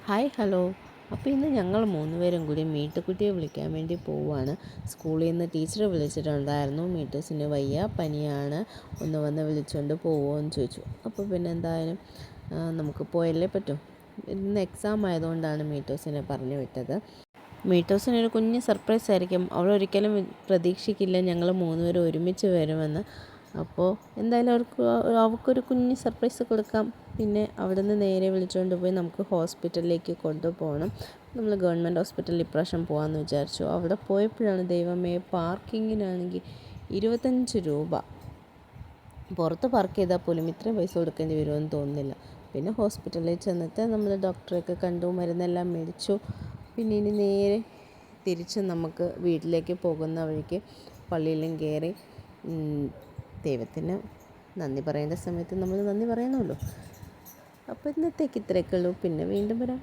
Hi hello. അപ്പോൾ ഇന്ന് ഞങ്ങൾ 3 പേരും കൂടി മീട്ടുക്കുട്ടിയെ വിളിക്കാൻ വേണ്ടി പോവുകയാണ്. സ്കൂളിൽ നിന്ന് ടീച്ചർ വിളിച്ചിട്ടുണ്ടായിരുന്നു. മീട്ടൂസിന് വയ്യ, പനിയാണ്, ഒന്ന് വന്ന് വിളിച്ചുകൊണ്ട് പോവുമോ എന്ന് ചോദിച്ചു. അപ്പോൾ പിന്നെ എന്തായാലും നമുക്ക് പോയല്ലേ പറ്റൂ. ഇന്ന് എക്സാം ആയതുകൊണ്ടാണ് മീട്ടൂസിനെ പറഞ്ഞു വിട്ടത്. മീട്ടൂസിനൊരു കുഞ്ഞ് സർപ്രൈസ് ആയിരിക്കും. അവളൊരിക്കലും പ്രതീക്ഷിക്കില്ല ഞങ്ങൾ 3 പേരും ഒരുമിച്ച് വരുമെന്ന്. അപ്പോൾ എന്തായാലും അവൾക്കൊരു കുഞ്ഞ് സർപ്രൈസ് കൊടുക്കാം. പിന്നെ അവിടെ നിന്ന് നേരെ വിളിച്ചുകൊണ്ട് പോയി നമുക്ക് ഹോസ്പിറ്റലിലേക്ക് കൊണ്ടുപോകണം. നമ്മൾ ഗവൺമെൻറ് ഹോസ്പിറ്റലിൽ ഇപ്രാവശ്യം പോകാമെന്ന് വിചാരിച്ചു. അവിടെ പോയപ്പോഴാണ് ദൈവമേ, പാർക്കിങ്ങിനാണെങ്കിൽ 25 രൂപ. പുറത്ത് പാർക്ക് ചെയ്താൽ പോലും ഇത്രയും പൈസ കൊടുക്കേണ്ടി വരുമെന്ന് തോന്നുന്നില്ല. പിന്നെ ഹോസ്പിറ്റലിൽ ചെന്നിട്ട് നമ്മൾ ഡോക്ടറെയൊക്കെ കണ്ടു, മരുന്നെല്ലാം മേടിച്ചു. പിന്നെ ഇനി നേരെ തിരിച്ച് നമുക്ക് വീട്ടിലേക്ക് പോകുന്ന വഴിക്ക് പള്ളിയിലും കയറി ദൈവത്തിന് നന്ദി പറയേണ്ട സമയത്ത് നമ്മൾ നന്ദി പറയണമല്ലോ. അപ്പോൾ ഇന്നത്തേക്ക് ഇത്രയൊക്കെ ഉള്ളൂ. പിന്നെ വീണ്ടും വരാം.